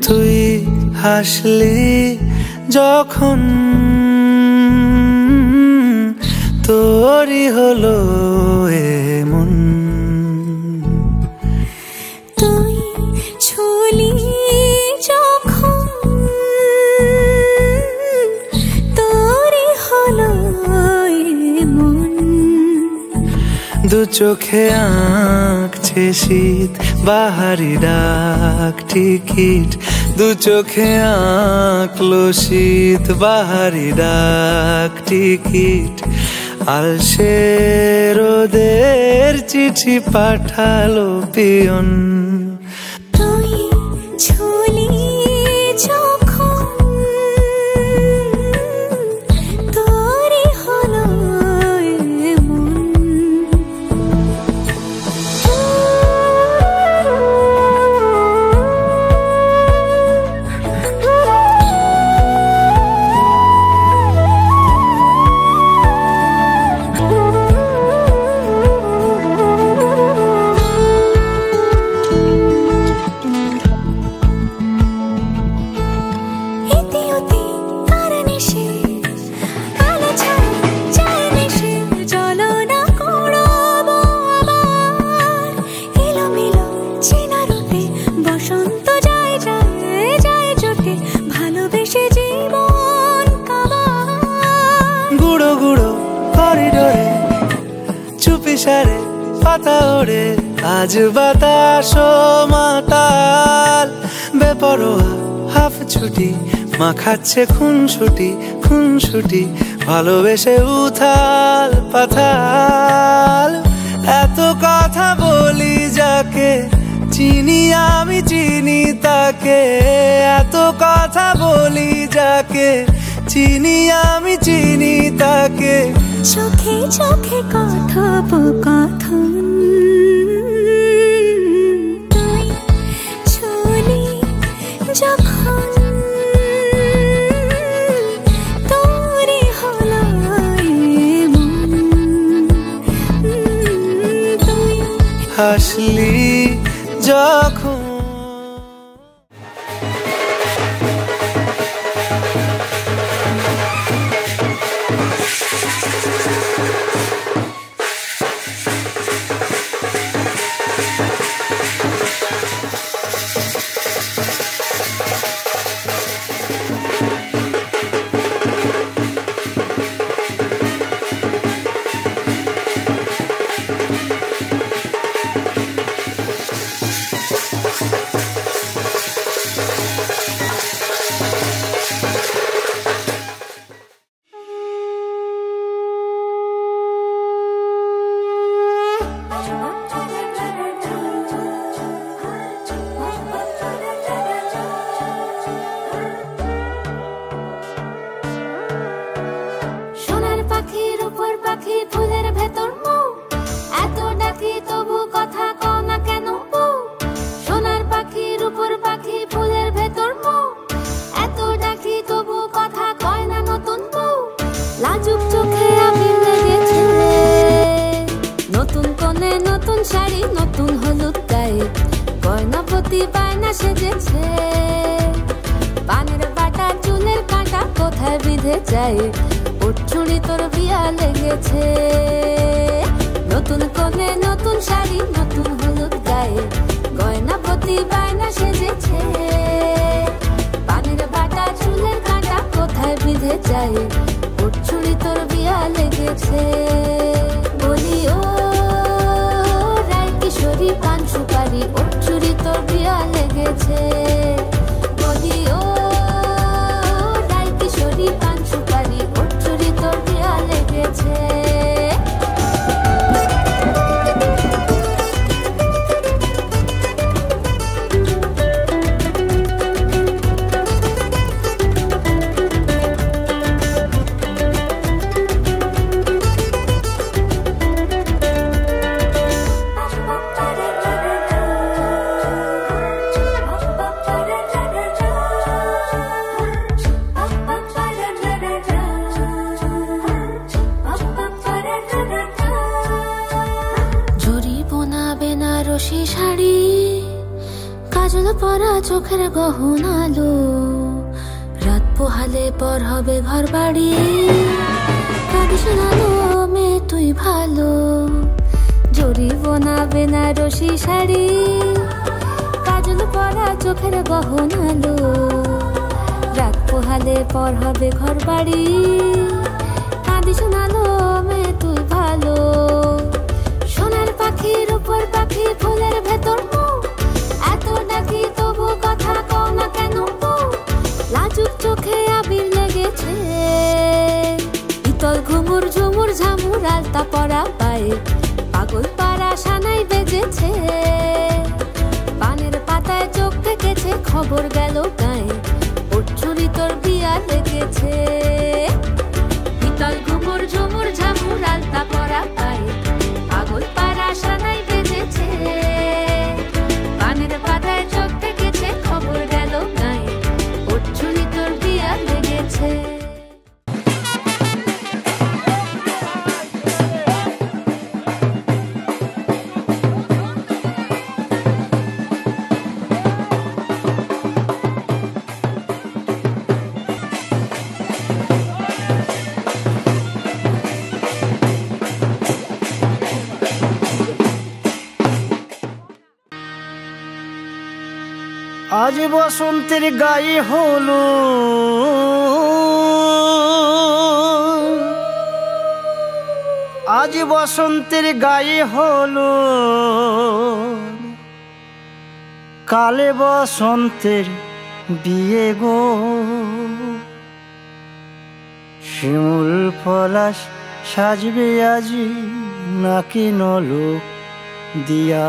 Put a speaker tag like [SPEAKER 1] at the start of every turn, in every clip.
[SPEAKER 1] তুই হাসলি যখন তোরই হলো এমন।
[SPEAKER 2] তুই ছুলি যখন তোরই হলো এমন।
[SPEAKER 1] দু চোখে আঁকছে শীত বাহারি ডাক টিকিট, দু চোখে আঁকলো শীত বাহারি ডাক টিকিট। আলসে রোদের চিঠি পাঠালো পিয়ন।
[SPEAKER 2] তুই ছুলি যখন তোরই হলো এমন।
[SPEAKER 1] গুঁড়ো গুঁড়ো করিডোরে চুপি সারে পাতা ওড়ে, আজ বাতাস মাতাল বেপরোয়া হাফ ছুটি মাখাচ্ছে খুনসুটি খুনসুটি, ভালোবেসে উথাল পাথাল। এত কথা বলি যাকে চিনি আমি চিনি তাকে, এত কথা বলি যাকে চিনি আমি চিনি তাকে।
[SPEAKER 2] চোখে চোখে কথোপকথন, তুই ছুলি যখন তোরই হলো এমন। তুই
[SPEAKER 1] হাসলি যখন
[SPEAKER 2] ফুলের ভেতর মুখ এত ডাকি তবু কথা কও না কেন বউ। সোনার পাখির উপর পাখি ফুলের ভেতর মুখ এত ডাকি তবু কথা কয় না নতুন বউ। লাজুক চোখে আবির লেগেছে, নতুন কোণে নতুন শাড়ি নতুন হলুদ গায়ে, গয়না প্রতি বায়না সেজেছে। পানের বাটা চুলের কাঁটা কোথায় বিঁধে যায়, চুড়ি তোর বিয়া লেগেছে। নতুন কোণে নতুন শাড়ি নতুন হলুদ গায়ে, গয়না প্রতি বায়না সেজেছে। পানের বাটা চুলের কাঁটা কোথায় বিঁধে যায়, চুড়ি তোর বিয়া লেগেছে। বলি ও রায় কিশোরী পান সুপারি, চুড়ি তোর বিয়া লেগেছে। বলি ও রায় কিশোরী পান সুপারি, চুড়ি তোর বিয়া লেগেছে। চোখের গহনা আলো রাত পোহালে পর হবে ঘর বাড়ি কাঁদিস না মেয়ে তুই ভালো জরিব না বেনারসি শাড়ি কাজল পরা চোখের গহনা আলো রাত পোহালে পর হবে ঘর বাড়ি কাঁদিস না মেয়ে তুই ভালো সোনার পাখির উপর পাখি ফুলের ভেতর এত ডাকি তবু কথা কও না কেন লাজুক চোখে আবির লেগেছে ইতল ঘুমুর ঝুমুর ঝামুর আলতা পরা পায়ে পাগল পাড়া সানাই বেজেছে পানের পাতায় চোখ থেকেছে খবর গেল গায়ে ওর চুরি তোর বিয়া লেগেছে ইতল ঘুমুর ঝুমুর ঝামুর আলতা পরা পায়ে পাগল পাড়া সানাই বেজেছে পানের পাতায় চোখ থেকেছে খবর গেল গায়ে ওর চুরি তোর বিয়া লেগেছে
[SPEAKER 3] আজ বসন্তের গায়ে হলো আজ বসন্তের গায়ে হলো কালে বসন্তের বিয়ে গো শিমুল পলাশ সাজবে আজি নাকি নলোক দিয়া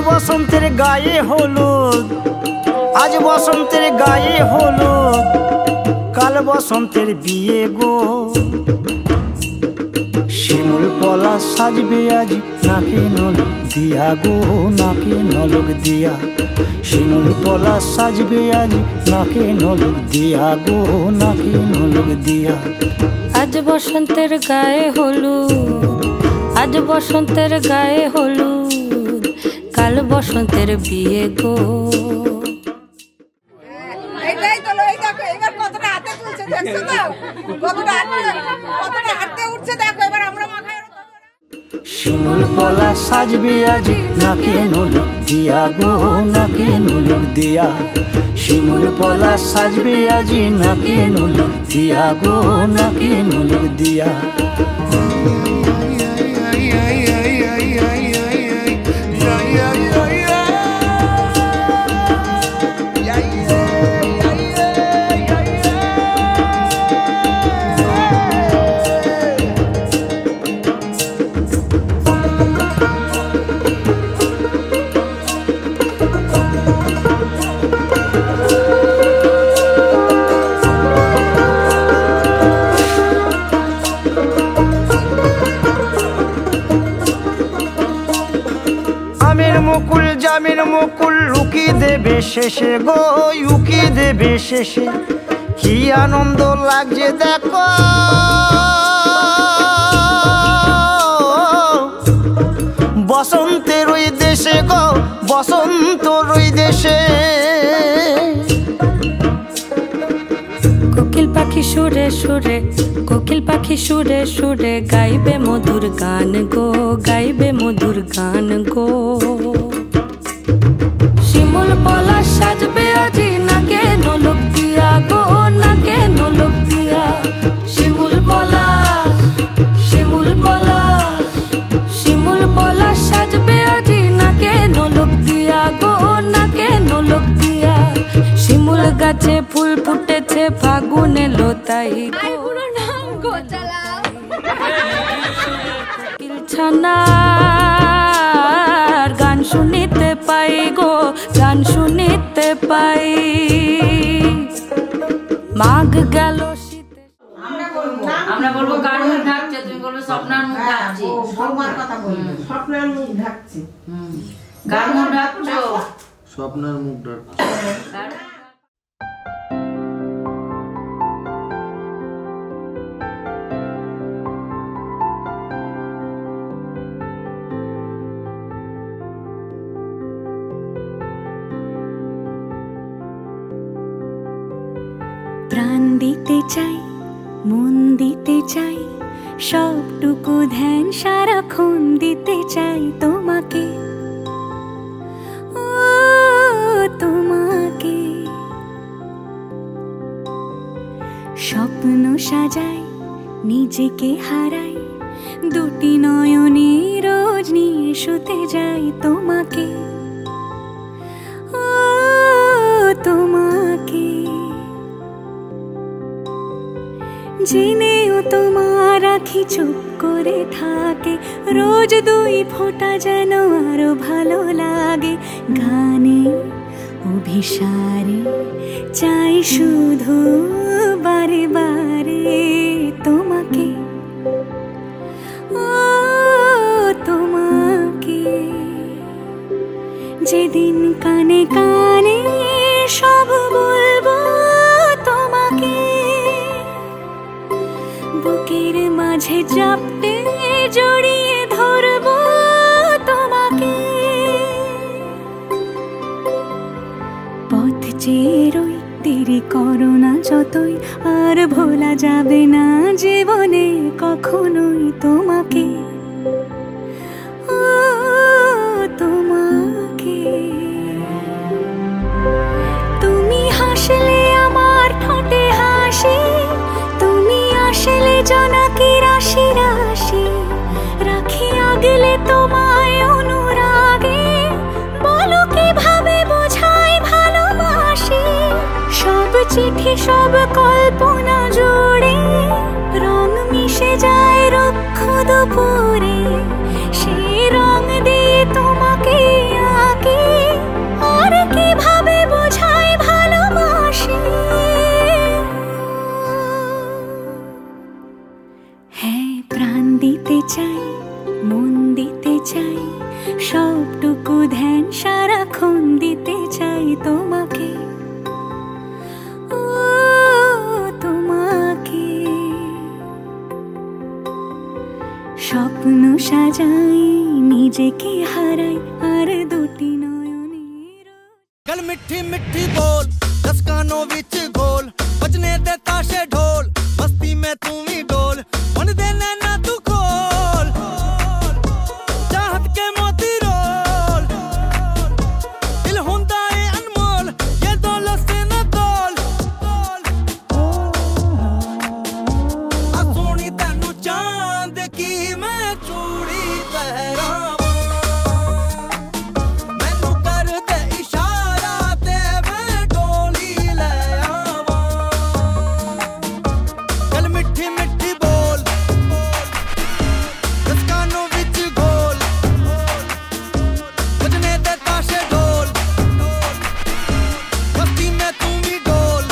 [SPEAKER 3] বসন্তের গায়ে হলুদ আজ বসন্তের গায়ে হলুদ কাল বসন্তের বিয়ে গো শিমুল পলাশ সাজবে আজ নাকি নলক দিয়া গো নাকি নলক দিয়া শিমুল পলাশ সাজবে আজ নাকি নলক দিয়া গো নাকি নলক দিয়া
[SPEAKER 2] আজ বসন্তের গায়ে হলুদ আজ বসন্তের গায়ে হলুদ কাল বসন্তের বিয়ে গো
[SPEAKER 4] এটাই তো লই দেখো এবার কতটা হাতে তুলছে দেখছো তো কতটা হাতে উঠছে দেখো এবার আমরা মাথায়
[SPEAKER 3] শিমুল পলাশ সাজবে আজ নাকি নলক দিয়া গো নাকি নলক দিয়া শিমুল পলাশ সাজবে আজ নাকি নলক দিয়া গো নাকি নলক দিয়া জামিন মুকুল লুকি দেবে শেষে গো উকি দেবে শেষে কি আনন্দ লাগছে দেখো বসন্তের ওই দেশে গো বসন্তর ওই দেশে
[SPEAKER 2] কোকিল পাখি সুরে সুরে কোকিল পাখি সুরে সুরে গাইবে মধুর গান গো গাইবে মধুর গান গো শিমুল পলাশ সাজবে আজি নাকে নলক দিয়া গো নাকে নলক দিয়া শিমুল পলাশ শিমুল পলাশ শিমুল পলাশ সাজবে আজি নাকে নলক দিয়া গো নাকে নলক দিয়া শিমুল গাছে ফুল ফুটেছে ফাগুনে লোতাই পুরো নাম গো চালাও ছানার গান শুনিতে পাই গো গান শুনিতে পাই মাঘ গেল শীতে
[SPEAKER 5] আমরা বলবো গান মুখ ঢাকছে তুমি বলবে স্বপ্নার মুখ ঢাকছে
[SPEAKER 4] সবার কথা বলবে স্বপ্নার মুখ ঢাকছে
[SPEAKER 5] গান মুখ ঢাকছো
[SPEAKER 6] স্বপ্নার মুখ ঢাকছে প্রাণ দিতে চাই, মন দিতে চাই, সবটুকু ধ্যান সারাক্ষণ দিতে চাই তোমাকে, ও তোমাকে। স্বপ্ন সাজাই, নিজেকে হারাই, দুটি নয়নে রোজ নিয়ে শুতে যাই তোমাকে, ও তোমাকে। জেনেও তোমার আখি চুপ করে থাকে, রোজ দুই ফোঁটা যেন আরো ভালো লাগে। গানে অভিসারে চাই শুধু বারে বারে তোমাকে, ও তোমাকে। যেদিন কানে কানে সব বলবো তোমাকে, বুকের মাঝে চাপতে জড়িয়ে ধরবো তোমাকে। পথ চেয়ে রই, দেরি করো না যতই, আর ভোলা যাবে না জীবনে কখনোই তোমাকে, ও তোমাকে। তুমি হাসলে আমার ঠোঁটে হাসি, তুমি আসলে জোনাকি রাশি রাশি, রাখি আগলে তোমায় অনুরাগে, বলো কিভাবে বোঝাই ভালোবাসি। সব চিঠি সব কল্পনা জুড়ে রং মিশে যায় রুক্ষ দুপুরে, সেই রং দিয়ে তোমাকে আঁকি, আর কিভাবে বোঝাই ভালোবাসি। হ্যাঁ, প্রাণ দিতে চাই, মন দিতে চাই, সবটুকু ধ্যান সারাক্ষণ দিতে চাই তোমাকে, ও তোমাকে। স্বপ্ন সাজাই, নিজেকে হারাই, আর দুটি নয়নের।
[SPEAKER 1] गल मिठी मिठी बोल, 10 कानों विच गोल, बजने दे ताशे ढोल, मस्ती में तू भी डोल, मन दे नैना तू खोल, चाहत के मोती रोल, दिल हुंदा है अनमोल, ये दौलत से न तोल। आ सोनी तैनू चांद की मैं चूड़ी पहरावां, मैनू कर दे इशारा ते मैं डोली ले आवां। गल मिठी मिठी बोल, 10 कानों विच गोल, बजने दे ताशे ढोल, मस्ती में तू भी डोल।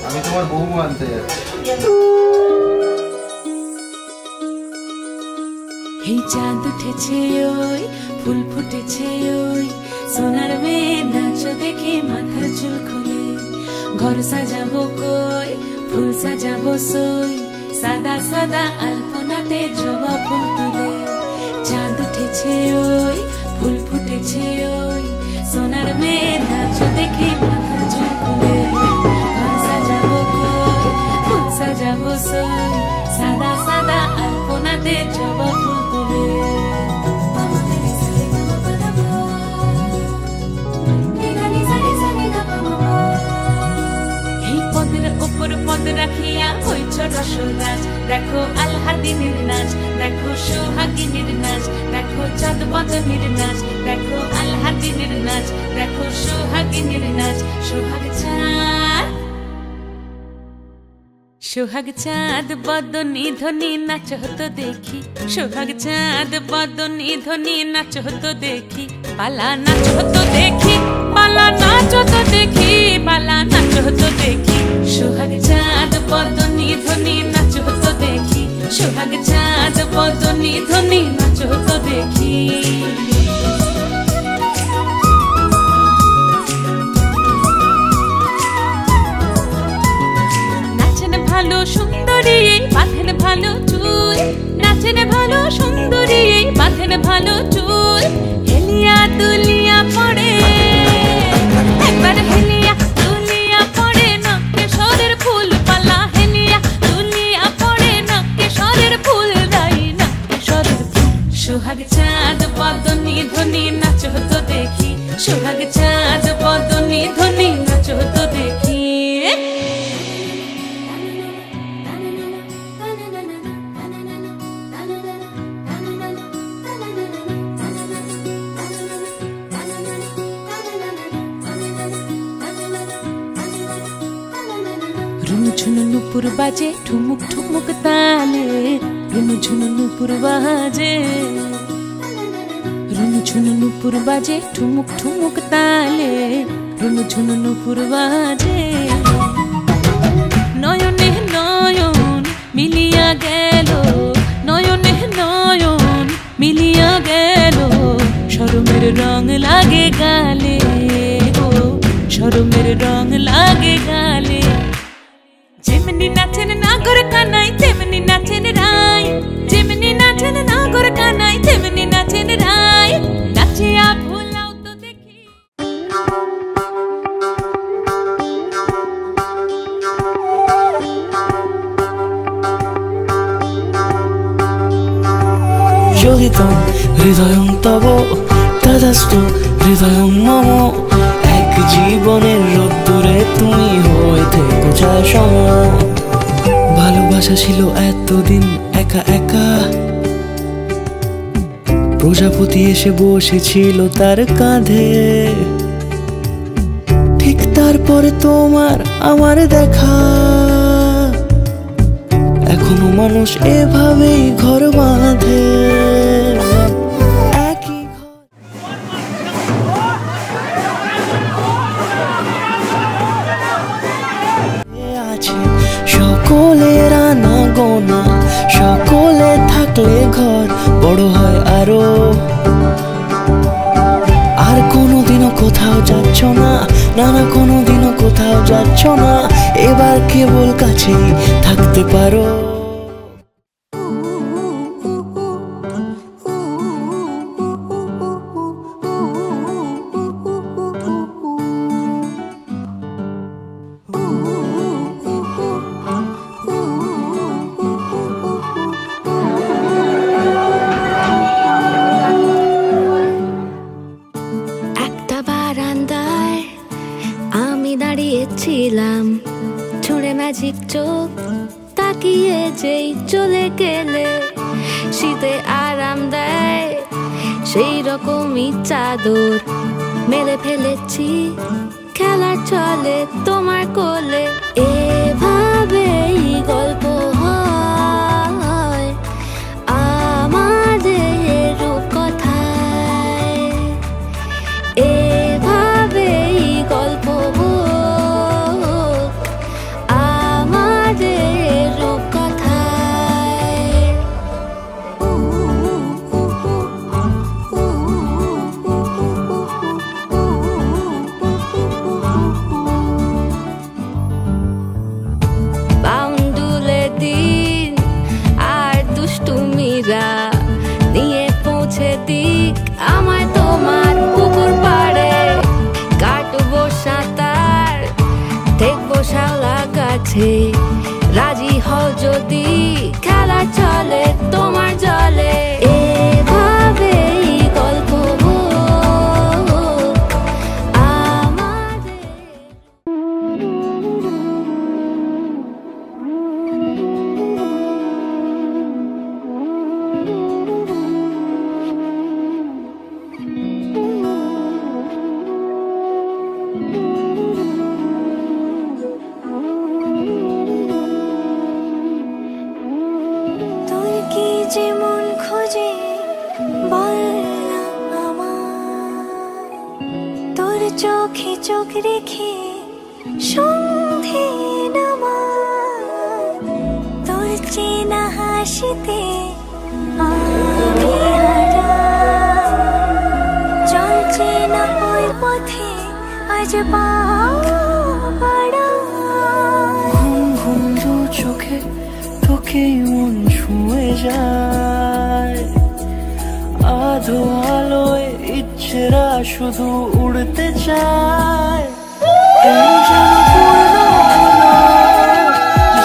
[SPEAKER 7] আমি তোমার বহু আনতে যাচ্ছি।
[SPEAKER 6] এই চাঁদ উঠেছে ওই, ফুল ফুটেছে ওই, সোনার মেয়ে নাচ দেখে মাথার চুল খুলে। ঘর সাজাবো কই, ফুল সাজাবো সই, সাদা সাদা আলপনাতে জবা ফুল তুলে। চাঁদ উঠেছে ওই, ফুল ফুটেছে ওই, সোনার মেয়ে নাচ দেখে মাথার চুল খুলে। ঘর সাজাবো কই, ফুল সাজাবো সই, সাদা সাদা আলপনাতে জবা ফুল তুলে। এই পদের ওপর পদ রাখিয়া হইছ রসরাজ, দেখো আলহাদিনের নাচ, দেখো সোহাগিনীর নাচ, দেখো চাঁদ বদনের নাচ, দেখো আলহাদিনের নাচ, দেখো সোহাগিনীর নাচ। সোহাগ চাঁদ, সোহাগ চাঁদ বদনী ধ্বনি নাচ হতো দেখি, সোহাগ চাঁদ বদনী ধ্বনি নাচ হতো দেখি। পালা নাচ হতো দেখি, পালা নাচ হতো দেখি, পালা নাচ হতো দেখি। সোহাগ চাঁদ বদনী ধ্বনি নাচ হতো দেখি, সোহাগ চাঁদ বদনী ধ্বনি নাচ হতো দেখি। ভালো সুন্দরী বাঁধেন ভালো চুল, নাচেন ভালো সুন্দরী বাঁধেন ভালো চুল। চাঁদ বদনি ধ্বনি নাচো তো দেখি, সোহাগ চাঁদ বদনি ধ্বনি নাচো তো দেখি। ঝুনু নুপুর বাজে ঠুমুক ঠুমুক তালে, রুনু ঝুনু নুপুর বাজে, রুনু ঝুনু নুপুর বাজে ঠুমুক ঠুমুক তালে, রুনু ঝুনু নুপুর বাজে। নয়নে নয়ন মিলিয়া গেল, নয়নে নয়ন মিলিয়া গেল, শরমের রং লাগে গালে গো, শরমের রং লাগে গালে। যেমনি নাচেন নাগর কানাই তেমনি নাচেন রাই, যেমনি নাচেন নাগর কানাই তেমনি নাচেন রাই, নাচিয়া ভোলাও তো দেখি।
[SPEAKER 3] যোগিতং হৃদয়ং তব তদাস্তু হৃদয়ং মম, এক জীবনের রোদ্দুরে তুমি হয়ে থেকো সম। ভালোবাসা ছিল এতদিন একা একা, প্রজাপতি এসে বসেছিল তার কাঁধে, ঠিক তারপরে তোমার আমার দেখা। এখনো মানুষ এভাবেই ঘর বাঁধে, একই আছে সকলের আনা গোনা, সকলে থাকলে ঘর বড় হয় আরো। আর কোনোদিনও কোথাও যাচ্ছ না, না না কোনোদিনও কোথাও যাচ্ছ না, এবার কেবল কাছেই থাকতে পারো।
[SPEAKER 2] ছিলাম ছুঁড়ে ম্যাজিক চোখ তাকিয়ে যেই চলে গেলে, শীতে আরাম দেয় সেই রকমই চাদর মেলে ফেলেছি, খেলার চলে তোমার কোলে। এভাবেই গল্প হয় আমাদের রূপকথায়, এভাবেই গল্প নিয়ে পৌঁছে দিক আমায় তোমার পুকুর পাড়ে, কাটবো সাঁতার দেখবো শালা গাছে, রাজি হও যদি খেলা চলে তোমার জলে। এভাবেই গল্প আমাদের। যেমন খোঁজে বল না আমার, তোর চোখে চোখ রেখে সন্ধে নামার, তোর চেনা হাসিতে আমি হারা, চলছে না ওই পথে আজ পা বাড়া।
[SPEAKER 3] ঘুম ঘুম দু চোখে তোকেই মন ছুঁয়ে যায়, আধো আলোয় ইচ্ছেরা শুধু উড়তে চায়।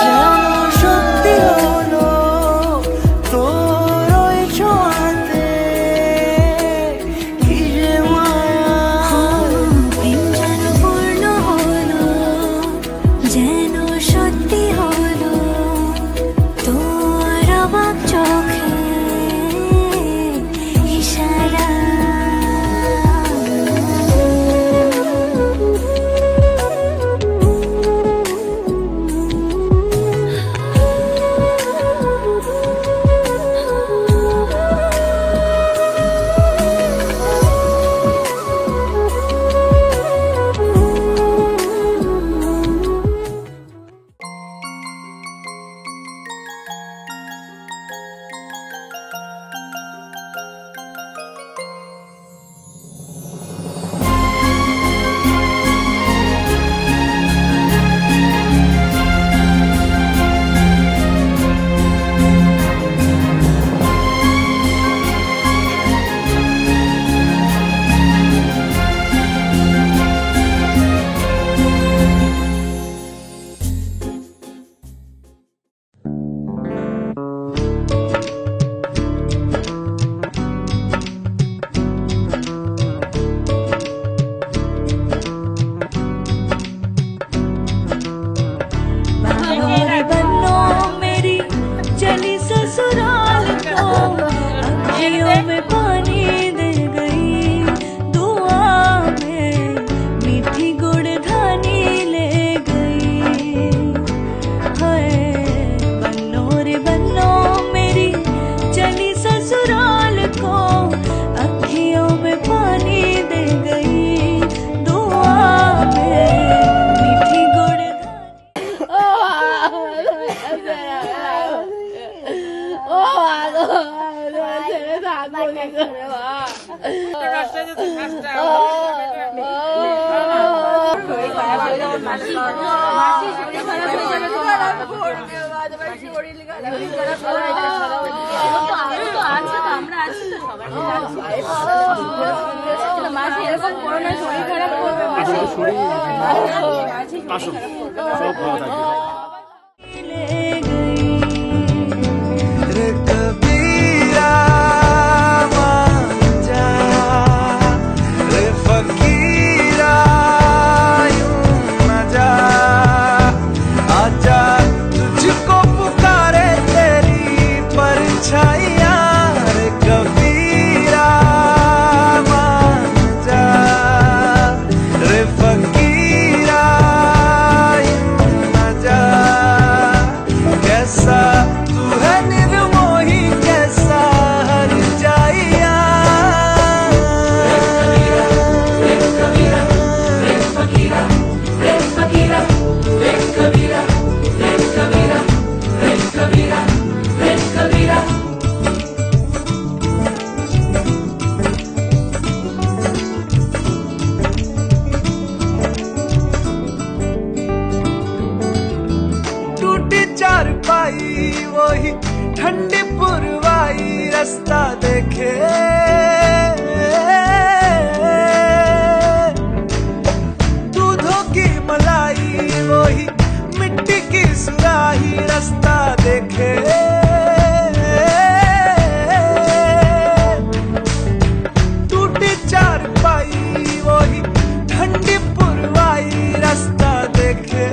[SPEAKER 3] যেন সত্যি হলো তোর ওই ছোঁয়াতে,
[SPEAKER 1] वही ठंडी पुरवाई रास्ता देखे दूधों की मलाई वही मिट्टी की सुराही रास्ता देखे टूटी चारपाई वही ठंडी पुरवाई रास्ता देखे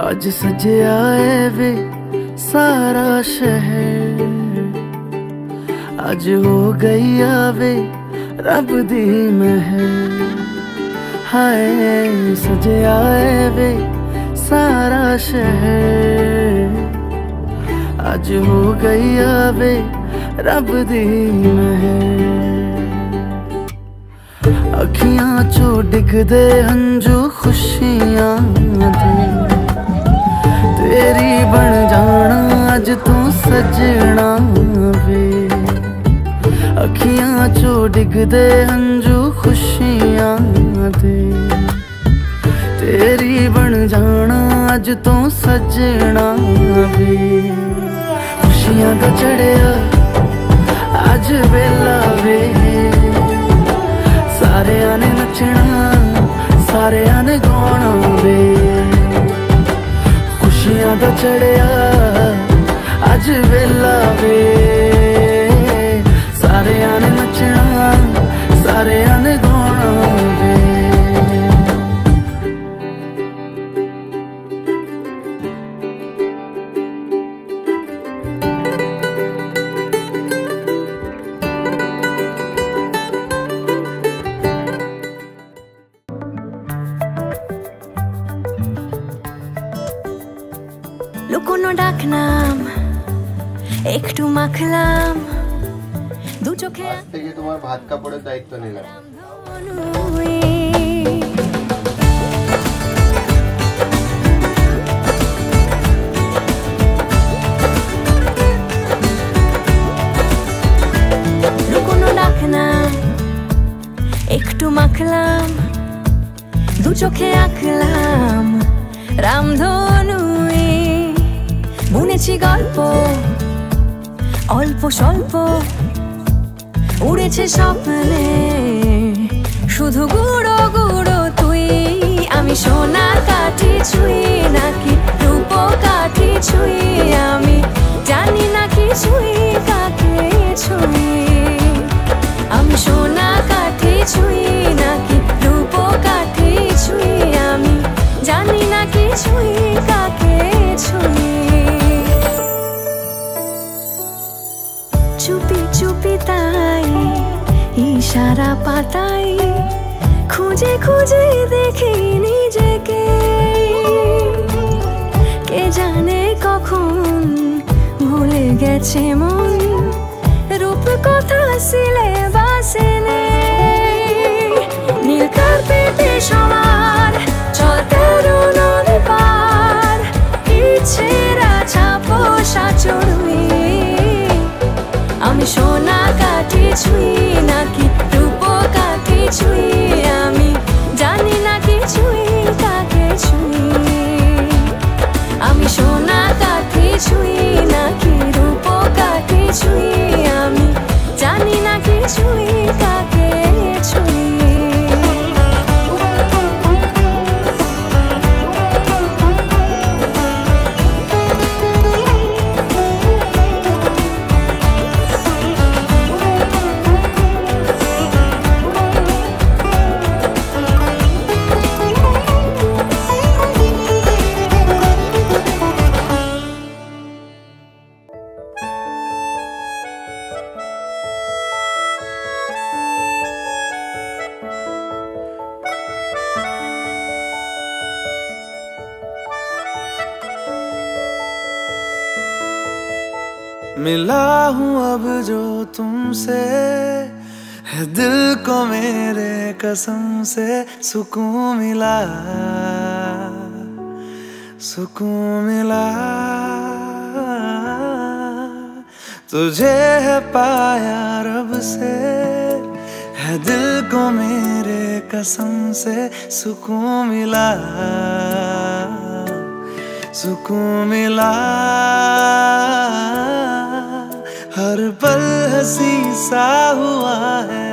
[SPEAKER 3] आज सजे आए वे सारा शहर आज हो गई आवे रब दी महर हाय सजे आए वे सारा शहर आज हो गई आवे रब दी महर अखियां चो डिगदे हंजू खुशियां दे तेरी बन जाना अज तू सजना वे अखियां चो डिगदे हंजू तो सजना वे खुशियां दा चढ़िया अज वेला वे सारे ने नचना सारे ने गाना वे खुशियां दा चढ़िया अज वेला वे सारे ने नचना सारे ने गाना वे
[SPEAKER 6] লুকোনো ডাকনাম একটু মাখলাম দু চোখে
[SPEAKER 7] আজ থেকে তোমার ভাত কাপড়ের দায়িত্ব নিলাম।
[SPEAKER 6] লুকোনো ডাকনাম একটু মাখলাম দু চোখে আঁকলাম রামধনু বুনেছি গল্প অল্প স্বল্প উড়েছে স্বপ্নে শুধু গুঁড়ো গুঁড়ো তুই আমি সোনার কাঠি ছুঁই নাকি রূপ কাঠি ছুঁই আমি জানি না কি ছুঁই কাকে ছুঁই আমি সোনা কাঠি ছুঁই নাকি রূপ কাঠি ছুঁই আমি জানি না কি ছুঁই কাকে ছুঁই চুপি চুপি তাই ইশারা পাতাই খুঁজে খুঁজে দেখি নিজেকে কে জানে কখন ভুলে গেছে মন রূপ কথা সিলেবাসে নীল কার্পেটে সবার চলতে নদী পার ইচ্ছেরা ছাপোষা চড়ুই আমি সোনা কাঠি ছুঁই নাকি রূপ কাঠি ছুঁই আমি জানি না কি ছুঁই কাকে ছুঁই আমি সোনা কাঠি ছুঁই নাকি রূপ কাঠি ছুঁই আমি জানি না কি ছুঁই কাকে ছুঁই
[SPEAKER 3] मिला हूँ अब जो तुमसे है दिल को मेरे कसम से सुकून मिला तुझे है पाया रब से है दिल को मेरे कसम से सुकून मिला हर पल हंसी सा हुआ है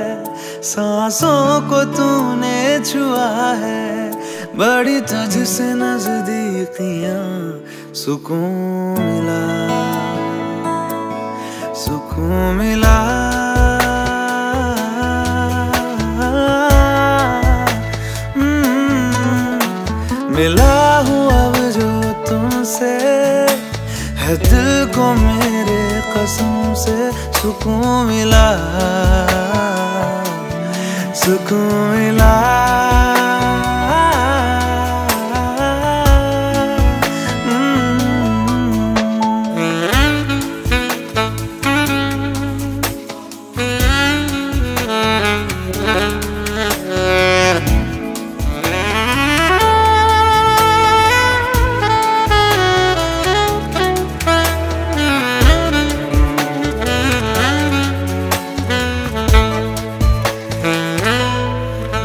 [SPEAKER 3] सांसों को तूने छुआ है बड़ी तुझसे नजदीकियां सुकून मिला मिला हूँ अब जो तुमसे है दिल को मेरे कसम से सुकून मिला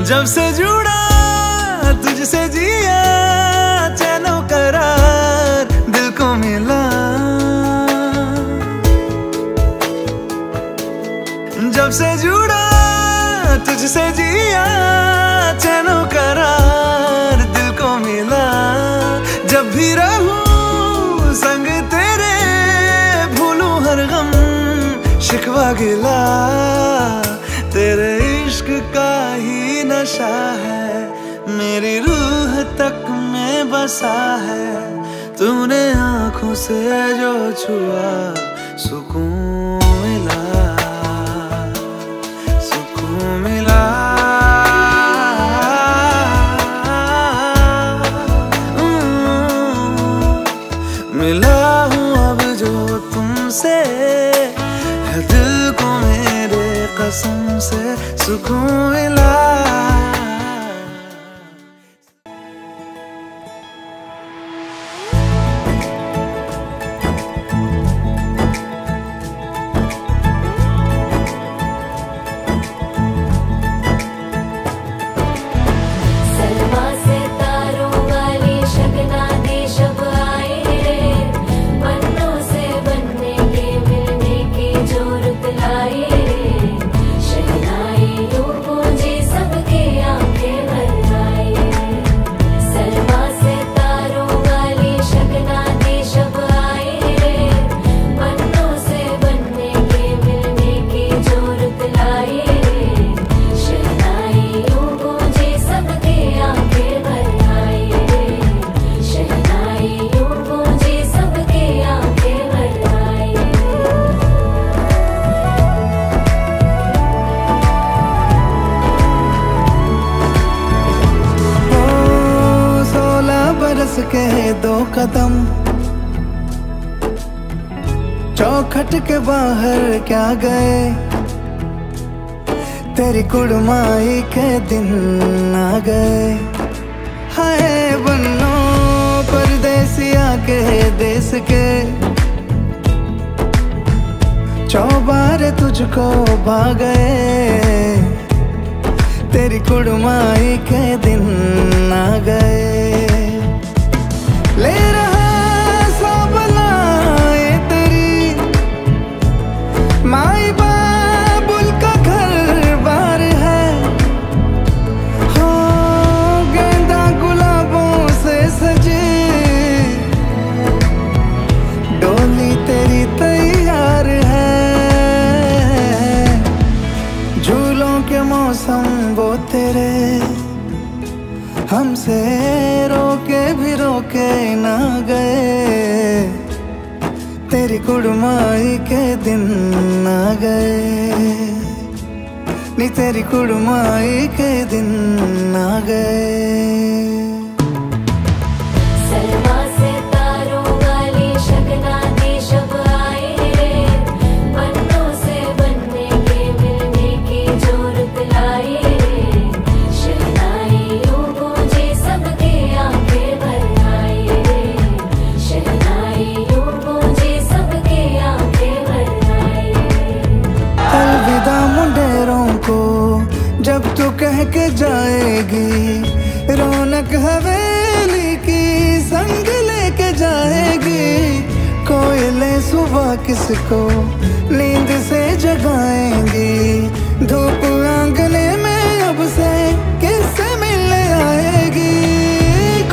[SPEAKER 3] जब से जुड़ा तुझसे जिया चैनो करार
[SPEAKER 8] तुमसे जुड़ा तुझसे जिया चैनो करार दिल को मिला जब भी रहूं संग तेरे भूलूं हर गम शिकवा गिला तेरे इश्क का ही नशा है मेरी रूह तक में बसा है तूने आंखों से जो छुआ सुकून मिला सुकून मिला मिला हूँ अब जो तुमसे है दिल को मेरे कसम से सुकून मिला के दो कदम चौखट के बाहर क्या गए तेरी कुड़माई के दिन आ गए हाय बन्नो परदेसिया के देश के चौबारे तुझको भा गए तेरी कुड़माई के दिन आ गए ले रहा सब लाए तेरी माई बाबुल का घर बार है हो गेंदा गुलाबों से सजे डोली तेरी तैयार है झूलों के मौसम वो तेरे हमसे रोके भी रोके ना गए तेरी कुड़माई के दिन आ गए नी तेरी कुड़माई के दिन आ गए जब तू कह के जाएगी रौनक हवेली की संग लेके जाएगी कोयले सुबह किसको नींद से जगाएंगी धूप आंगने में अब से किससे मिलने आएगी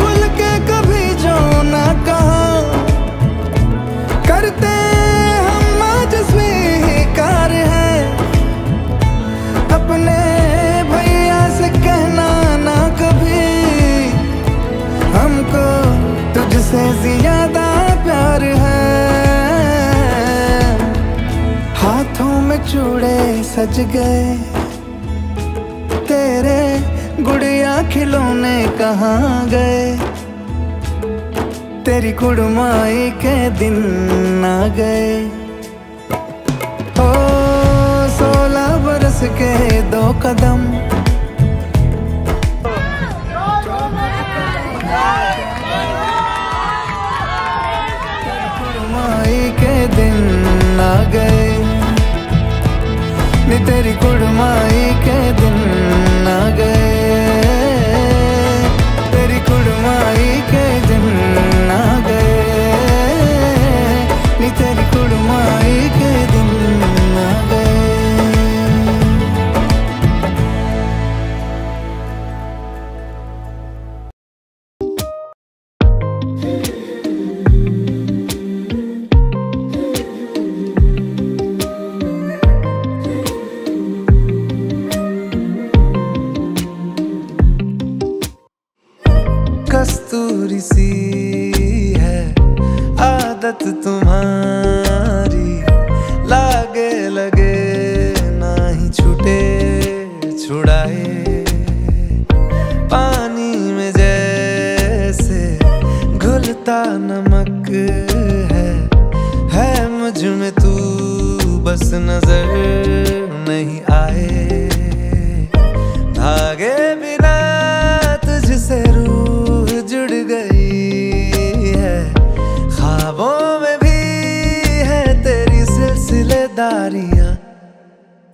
[SPEAKER 8] खुल के कभी जो ना कहा करते हम आज स्वीकार है अपने हमको तुझसे ज्यादा प्यार है हाथों में चूड़े सज गए तेरे गुड़िया खिलौने कहाँ गए तेरी कुड़माई के दिन आ गए ओ 16 बरस के दो कदम के दिन आ गए नी तेरी कुड़माई के दिन आ गए तेरी कुड़माई के दिन आ गए नी तेरी कुड़माई के दिन आ गए सी है आदत तुम्हारी, लागे लगे ना ही छूटे छुड़ाए, पानी में जैसे घुलता नमक है मुझ में तू बस नजर नहीं आए। धागे बिना तुझसे रूह जुड़ गई है, ख्वाबों में भी है तेरी सिलसिलेदारियां।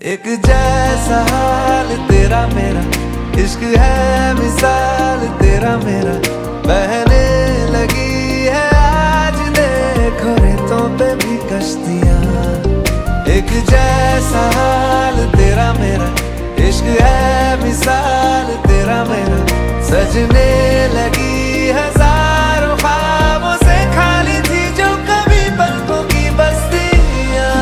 [SPEAKER 8] एक जैसा हाल तेरा मेरा, इश्क है मिसाल तेरा मेरा, बहने लगी है आज देखो रेतों पे भी कश्तियां। एक जैसा हाल तेरा मेरा, इश्क है मिसाल तेरा मेरा, सजने लगी हजारों ख्वाबों से खाली थी जो कभी पलकों की बस्तियां।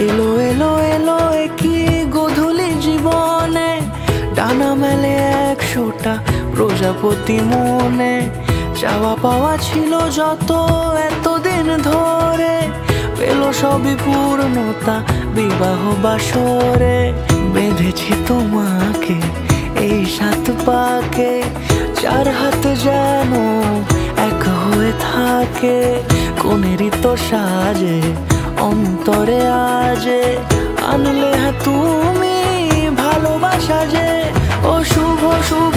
[SPEAKER 8] এলো এলো এলো একই গধূলি জীবনে, ডানা মেলে 100টা প্রজাপতি মনে, চাওয়া পাওয়া ছিল যত এতদিন ধরে, পেল সবই পূর্ণতা বিবাহ বাসরে। বেঁধেছি তোমাকে এই 7 পাকে, 4 হাত যেন এক হয়ে থাকে, কোনেরই তো সাজে অন্তরে আজে, আনলে তুমি ভালোবাসা যে ও শুভ শুভ